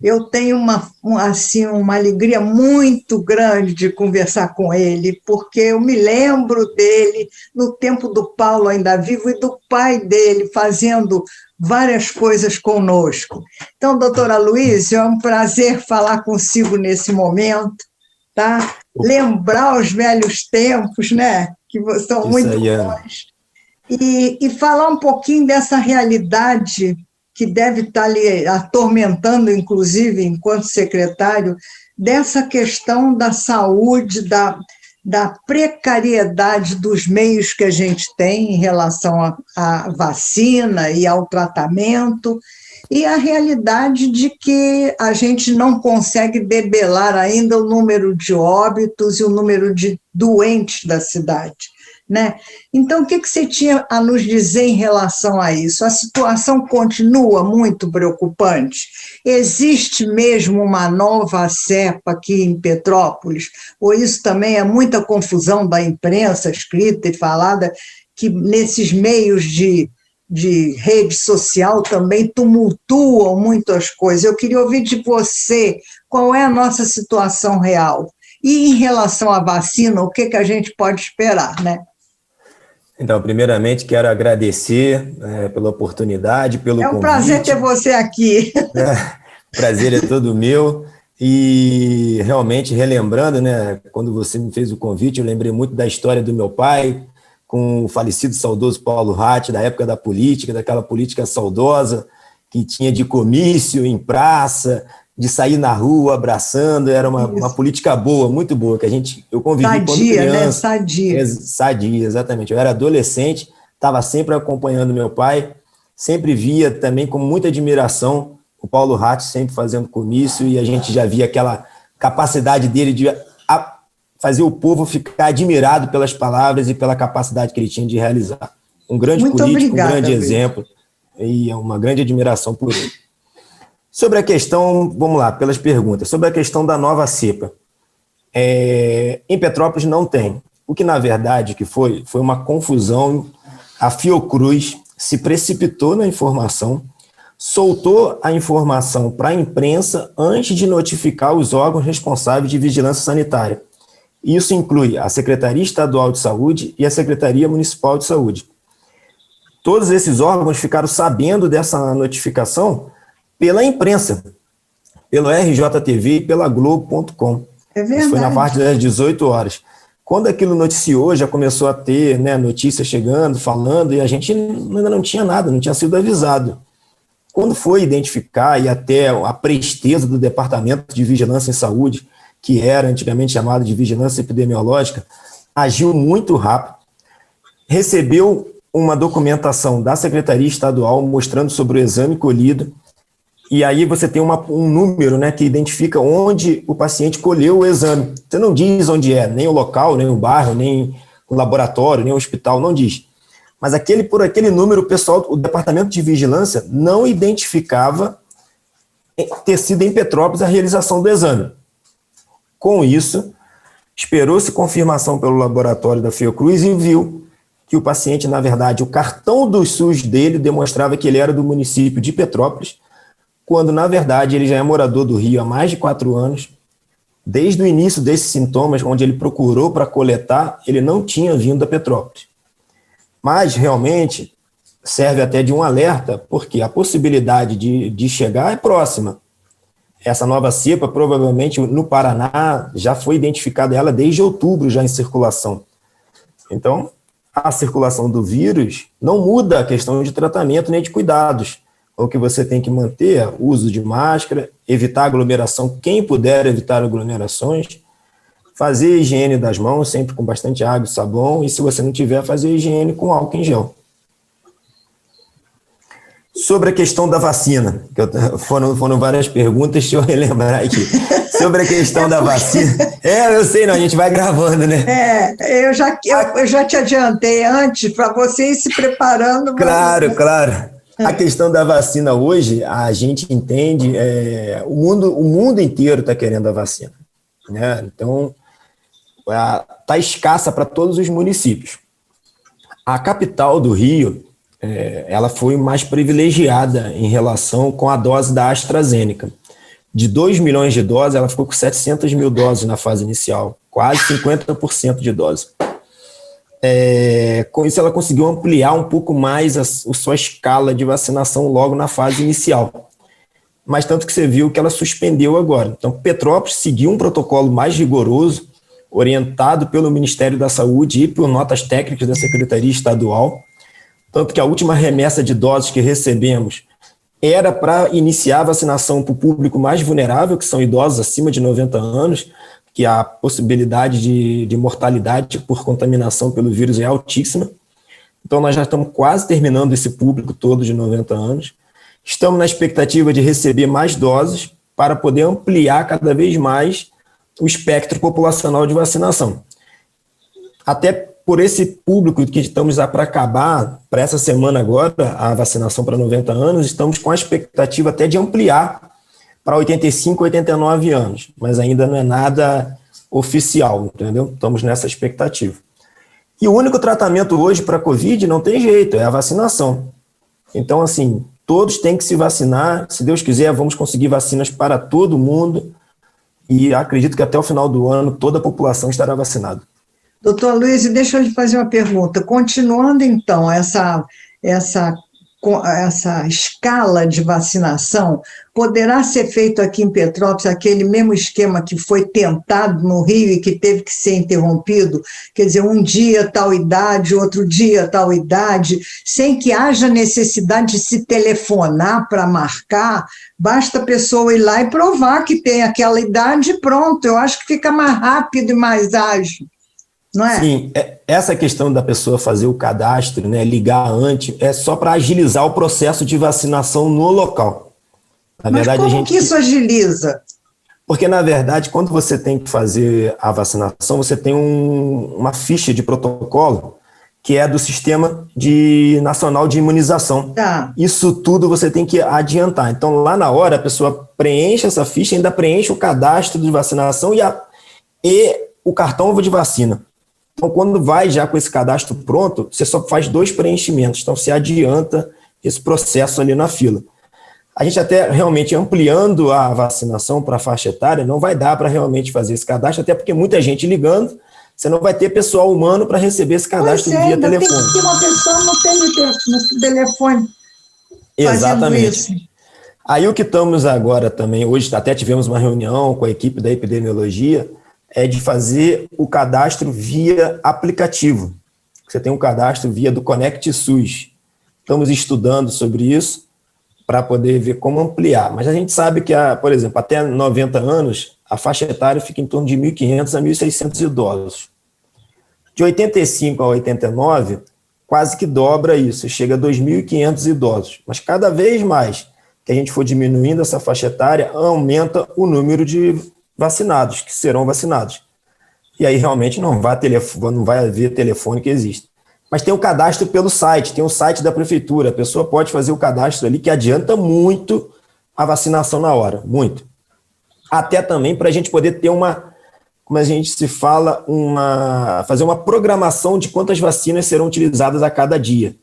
Eu tenho uma alegria muito grande de conversar com ele, porque eu me lembro dele no tempo do Paulo ainda vivo e do pai dele fazendo várias coisas conosco. Então, doutora Aloísio, é um prazer falar consigo nesse momento, tá? Lembrar os velhos tempos, né? Que são muito bons. E falar um pouquinho dessa realidade que deve estar lhe atormentando, inclusive, enquanto secretário, dessa questão da saúde, da precariedade dos meios que a gente tem em relação à vacina e ao tratamento, e a realidade de que a gente não consegue debelar ainda o número de óbitos e o número de doentes da cidade, né? Então, o que você tinha a nos dizer em relação a isso? A situação continua muito preocupante? Existe mesmo uma nova cepa aqui em Petrópolis? Ou isso também é muita confusão da imprensa escrita e falada, que nesses meios de rede social também tumultuam muitas coisas? Eu queria ouvir de você qual é a nossa situação real. E em relação à vacina, o que a gente pode esperar, né? Então, primeiramente, quero agradecer pela oportunidade, pelo convite. É um prazer ter você aqui. O prazer é todo meu. E realmente, relembrando, né, quando você me fez o convite, eu lembrei muito da história do meu pai, com o falecido saudoso Paulo Ratti, da época da política, daquela política saudosa, que tinha de comício em praça, de sair na rua abraçando, era uma política boa, muito boa, que eu convivi sadia, quando criança. Né? Sadia. Sadia, exatamente. Eu era adolescente, estava sempre acompanhando meu pai, sempre via também com muita admiração o Paulo Ratti sempre fazendo comício, e a gente já via aquela capacidade dele de fazer o povo ficar admirado pelas palavras e pela capacidade que ele tinha de realizar. Um grande Muito político, obrigada, um grande exemplo, e é uma grande admiração por ele. Sobre a questão, vamos lá, pelas perguntas, sobre a questão da nova cepa. Em Petrópolis não tem. O que, na verdade, que foi uma confusão. A Fiocruz se precipitou na informação, soltou a informação para a imprensa antes de notificar os órgãos responsáveis de vigilância sanitária. Isso inclui a Secretaria Estadual de Saúde e a Secretaria Municipal de Saúde. Todos esses órgãos ficaram sabendo dessa notificação pela imprensa, pelo RJTV e pela Globo.com. É verdade. Isso foi na parte das 18 horas. Quando aquilo noticiou, já começou a ter, né, notícias chegando, falando, e a gente ainda não tinha nada, não tinha sido avisado. Quando foi identificar, e até a presteza do Departamento de Vigilância em Saúde, que era antigamente chamado de Vigilância Epidemiológica, agiu muito rápido, recebeu uma documentação da Secretaria Estadual mostrando sobre o exame colhido, e aí você tem um número, né, que identifica onde o paciente colheu o exame. Você não diz onde é, nem o local, nem o bairro, nem o laboratório, nem o hospital, não diz. Mas por aquele número, o Departamento de Vigilância não identificava ter sido em Petrópolis a realização do exame. Com isso, esperou-se confirmação pelo laboratório da Fiocruz e viu que o paciente, na verdade, o cartão do SUS dele demonstrava que ele era do município de Petrópolis, quando, na verdade, ele já é morador do Rio há mais de 4 anos. Desde o início desses sintomas, onde ele procurou para coletar, ele não tinha vindo a Petrópolis. Mas, realmente, serve até de um alerta, porque a possibilidade de chegar é próxima. Essa nova cepa, provavelmente, no Paraná, já foi identificada ela desde outubro, já em circulação. Então, a circulação do vírus não muda a questão de tratamento nem de cuidados. O que você tem que manter é o uso de máscara, evitar aglomeração, quem puder evitar aglomerações, fazer a higiene das mãos, sempre com bastante água e sabão, e se você não tiver, fazer a higiene com álcool em gel. Sobre a questão da vacina, foram várias perguntas, deixa eu relembrar aqui. Sobre a questão da vacina. Eu sei, não, a gente vai gravando, né? Eu já te adiantei antes para você ir se preparando. Claro. A questão da vacina hoje, a gente entende, o mundo inteiro está querendo a vacina, né? Então, está escassa para todos os municípios. A capital do Rio, ela foi mais privilegiada em relação com a dose da AstraZeneca. De 2 milhões de doses, ela ficou com 700 mil doses na fase inicial, quase 50% de dose. Com isso, ela conseguiu ampliar um pouco mais a sua escala de vacinação logo na fase inicial. Mas tanto que você viu que ela suspendeu agora. Então, Petrópolis seguiu um protocolo mais rigoroso, orientado pelo Ministério da Saúde e por notas técnicas da Secretaria Estadual. Tanto que a última remessa de doses que recebemos era para iniciar a vacinação para o público mais vulnerável, que são idosos acima de 90 anos, que a possibilidade de mortalidade por contaminação pelo vírus é altíssima. Então, nós já estamos quase terminando esse público todo de 90 anos. Estamos na expectativa de receber mais doses para poder ampliar cada vez mais o espectro populacional de vacinação. Até por esse público que estamos para acabar, para essa semana agora, a vacinação para 90 anos, estamos com a expectativa até de ampliar para 85, 89 anos, mas ainda não é nada oficial, entendeu? Estamos nessa expectativa. E o único tratamento hoje para a Covid não tem jeito, é a vacinação. Então, assim, todos têm que se vacinar, se Deus quiser, vamos conseguir vacinas para todo mundo, e acredito que até o final do ano toda a população estará vacinada. Doutor Luiz, deixa eu lhe fazer uma pergunta. Continuando, então, essa escala de vacinação, poderá ser feito aqui em Petrópolis aquele mesmo esquema que foi tentado no Rio e que teve que ser interrompido? Quer dizer, um dia tal idade, outro dia tal idade, sem que haja necessidade de se telefonar para marcar, basta a pessoa ir lá e provar que tem aquela idade e pronto. Eu acho que fica mais rápido e mais ágil. Não é? Sim, essa questão da pessoa fazer o cadastro, né, ligar antes, é só para agilizar o processo de vacinação no local. Na Mas verdade, como que isso agiliza? Porque, na verdade, quando você tem que fazer a vacinação, você tem uma ficha de protocolo que é do Sistema Nacional de Imunização. Tá. Isso tudo você tem que adiantar. Então, lá na hora, a pessoa preenche essa ficha, ainda preenche o cadastro de vacinação e o cartão de vacina. Então, quando vai já com esse cadastro pronto, você só faz 2 preenchimentos. Então, você adianta esse processo ali na fila. A gente até realmente ampliando a vacinação para a faixa etária, não vai dar para realmente fazer esse cadastro, até porque muita gente ligando, você não vai ter pessoal humano para receber esse cadastro via telefone. Tem que ter uma pessoa no telefone. Exatamente. Aí o que estamos agora também, hoje até tivemos uma reunião com a equipe da epidemiologia, é de fazer o cadastro via aplicativo. Você tem um cadastro via do Conect SUS. Estamos estudando sobre isso para poder ver como ampliar. Mas a gente sabe que, por exemplo, até 90 anos, a faixa etária fica em torno de 1.500 a 1.600 idosos. De 85 a 89, quase que dobra isso, chega a 2.500 idosos. Mas cada vez mais que a gente for diminuindo essa faixa etária, aumenta o número de vacinados, que serão vacinados. E aí realmente não vai haver telefone que existe. Mas tem o cadastro pelo site, tem o site da prefeitura, a pessoa pode fazer o cadastro ali, que adianta muito a vacinação na hora, muito. Até também para a gente poder ter como a gente se fala, fazer uma programação de quantas vacinas serão utilizadas a cada dia.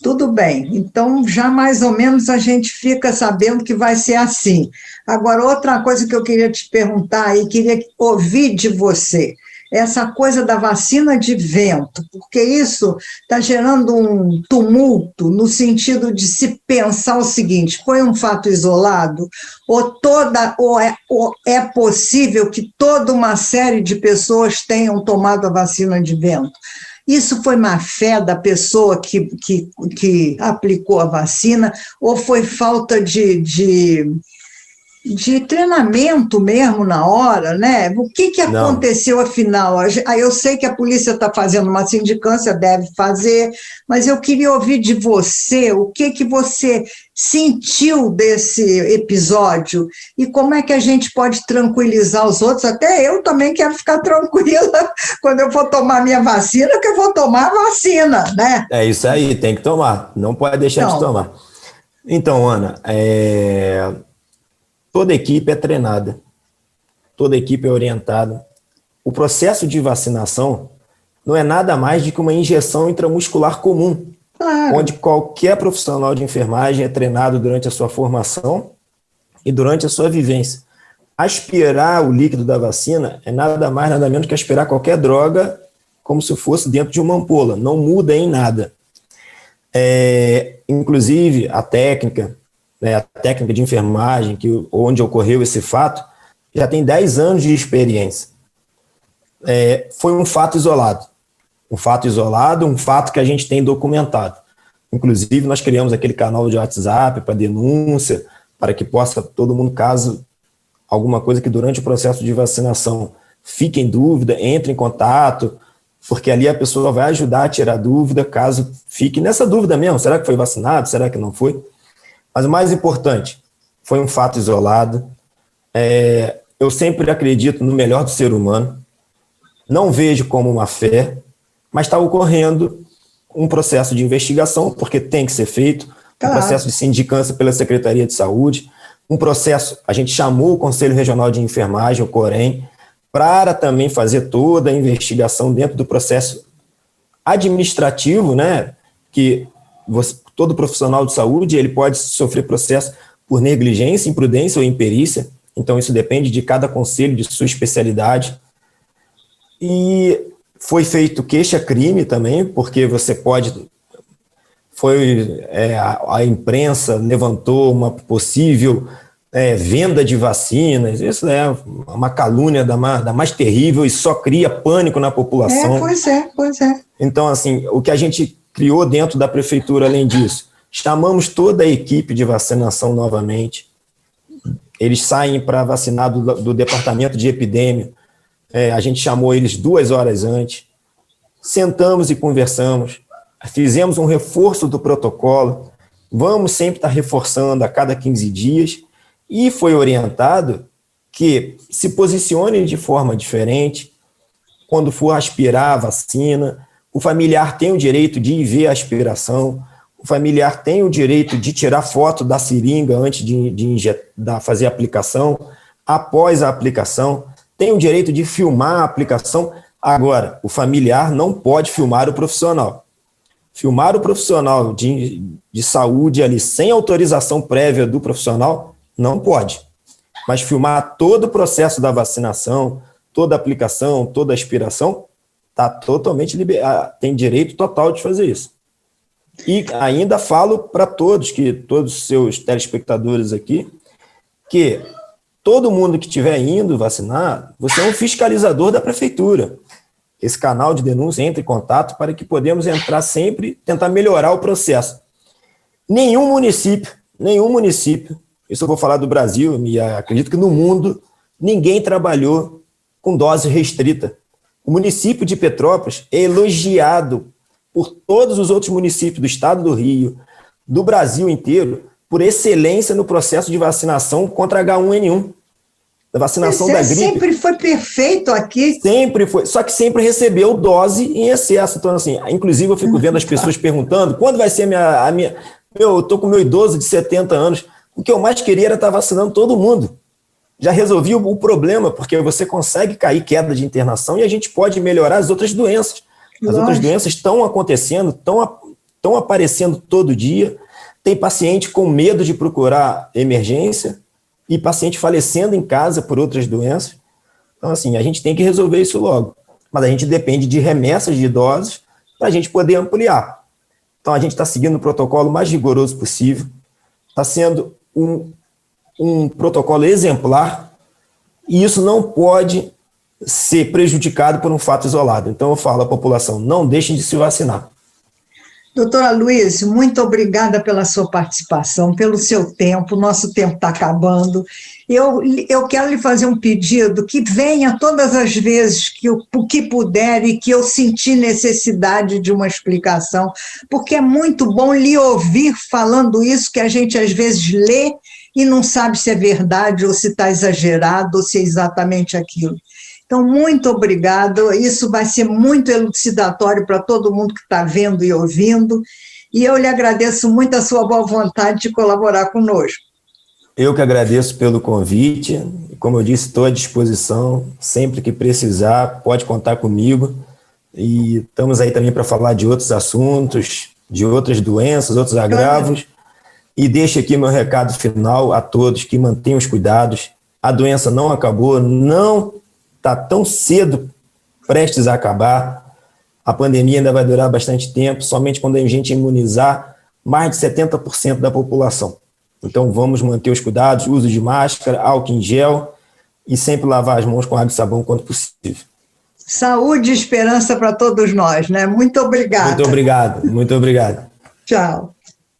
Tudo bem, então já mais ou menos a gente fica sabendo que vai ser assim. Agora, outra coisa que eu queria te perguntar e queria ouvir de você, essa coisa da vacina de vento, porque isso está gerando um tumulto no sentido de se pensar o seguinte: foi um fato isolado? Ou é possível que toda uma série de pessoas tenham tomado a vacina de vento? Isso foi má fé da pessoa que aplicou a vacina, ou foi falta de treinamento mesmo na hora, né? O que aconteceu afinal? Eu sei que a polícia está fazendo uma sindicância, deve fazer, mas eu queria ouvir de você o que você sentiu desse episódio e como é que a gente pode tranquilizar os outros. Até eu também quero ficar tranquila quando eu for tomar minha vacina, que eu vou tomar a vacina, né? É isso aí, tem que tomar, não pode deixar de tomar. Então, Ana, toda equipe é treinada, toda equipe é orientada. O processo de vacinação não é nada mais do que uma injeção intramuscular comum, claro, onde qualquer profissional de enfermagem é treinado durante a sua formação e durante a sua vivência. Aspirar o líquido da vacina é nada mais, nada menos que aspirar qualquer droga como se fosse dentro de uma ampola, não muda em nada. Inclusive, a técnica de enfermagem, onde ocorreu esse fato, já tem 10 anos de experiência. Foi um fato isolado. Um fato que a gente tem documentado. Inclusive, nós criamos aquele canal de WhatsApp para denúncia, para que possa todo mundo, caso alguma coisa que durante o processo de vacinação fique em dúvida, entre em contato, porque ali a pessoa vai ajudar a tirar dúvida, caso fique nessa dúvida mesmo, será que foi vacinado, será que não foi? Mas o mais importante, foi um fato isolado. Eu sempre acredito no melhor do ser humano, não vejo como uma fé, mas está ocorrendo um processo de investigação, porque tem que ser feito, claro, um processo de sindicância pela Secretaria de Saúde, um processo, a gente chamou o Conselho Regional de Enfermagem, o COREM, para também fazer toda a investigação dentro do processo administrativo, né, que todo profissional de saúde ele pode sofrer processo por negligência, imprudência ou imperícia, então isso depende de cada conselho, de sua especialidade. E foi feito queixa-crime também, porque você pode... a imprensa levantou uma possível venda de vacinas. Isso é uma calúnia da mais terrível e só cria pânico na população. Pois é. Então, assim, o que a gente criou dentro da prefeitura, além disso, chamamos toda a equipe de vacinação novamente. Eles saem para vacinar do departamento de epidemia. A gente chamou eles 2 horas antes. Sentamos e conversamos. Fizemos um reforço do protocolo. Vamos sempre estar reforçando a cada 15 dias. E foi orientado que se posicionem de forma diferente. Quando for aspirar a vacina, o familiar tem o direito de ir ver a aspiração. O familiar tem o direito de tirar foto da seringa antes de fazer a aplicação, após a aplicação, tem o direito de filmar a aplicação. Agora, o familiar não pode filmar o profissional. Filmar o profissional de saúde ali sem autorização prévia do profissional, não pode. Mas filmar todo o processo da vacinação, toda a aplicação, toda a aspiração, está totalmente liberado, tem direito total de fazer isso. E ainda falo para todos os seus telespectadores aqui, que todo mundo que estiver indo vacinar, você é um fiscalizador da prefeitura. Esse canal de denúncia, entre em contato para que podemos entrar sempre, tentar melhorar o processo. Nenhum município, isso eu vou falar do Brasil, e acredito que no mundo, ninguém trabalhou com dose restrita. O município de Petrópolis é elogiado por todos os outros municípios do estado do Rio, do Brasil inteiro, por excelência no processo de vacinação contra H1N1, da vacinação da gripe. Sempre foi perfeito aqui. Sempre foi, só que sempre recebeu dose em excesso. Então, assim, inclusive eu fico vendo as pessoas perguntando, quando vai ser a minha... Eu estou com meu idoso de 70 anos, o que eu mais queria era estar vacinando todo mundo. Já resolvi o problema, porque você consegue cair queda de internação e a gente pode melhorar as outras doenças. As outras doenças estão acontecendo, estão aparecendo todo dia. Tem paciente com medo de procurar emergência e paciente falecendo em casa por outras doenças. Então, assim, a gente tem que resolver isso logo. Mas a gente depende de remessas de doses para a gente poder ampliar. Então, a gente está seguindo o protocolo mais rigoroso possível. Está sendo um protocolo exemplar e isso não pode ser prejudicado por um fato isolado. Então, eu falo à população, não deixem de se vacinar. Doutora Luiz, muito obrigada pela sua participação, pelo seu tempo, nosso tempo está acabando. Eu quero lhe fazer um pedido, que venha todas as vezes que puder e que eu sentir necessidade de uma explicação, porque é muito bom lhe ouvir falando isso, que a gente às vezes lê e não sabe se é verdade ou se está exagerado ou se é exatamente aquilo. Então, muito obrigada, isso vai ser muito elucidatório para todo mundo que está vendo e ouvindo, e eu lhe agradeço muito a sua boa vontade de colaborar conosco. Eu que agradeço pelo convite, como eu disse, estou à disposição, sempre que precisar, pode contar comigo, e estamos aí também para falar de outros assuntos, de outras doenças, outros agravos, e deixo aqui meu recado final a todos que mantenham os cuidados, a doença não acabou, não está tão cedo, prestes a acabar. A pandemia ainda vai durar bastante tempo, somente quando a gente imunizar mais de 70% da população. Então, vamos manter os cuidados, uso de máscara, álcool em gel e sempre lavar as mãos com água e sabão quando possível. Saúde e esperança para todos nós, né? Muito obrigada. Muito obrigado, muito obrigado. Tchau.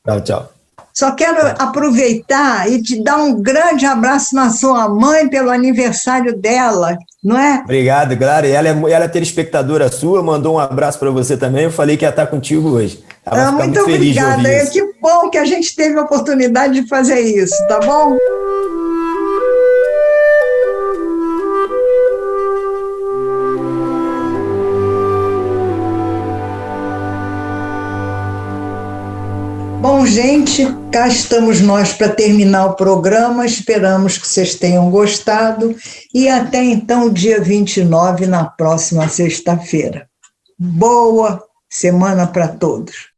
Tchau, tchau. Só quero aproveitar e te dar um grande abraço na sua mãe pelo aniversário dela, não é? Obrigado, claro. E ela é telespectadora sua, mandou um abraço para você também. Eu falei que ia estar contigo hoje. Ela vai ficar muito feliz de ouvir isso. Que bom que a gente teve a oportunidade de fazer isso, tá bom? Bom, gente, cá estamos nós para terminar o programa, esperamos que vocês tenham gostado e até então, dia 29, na próxima sexta-feira. Boa semana para todos.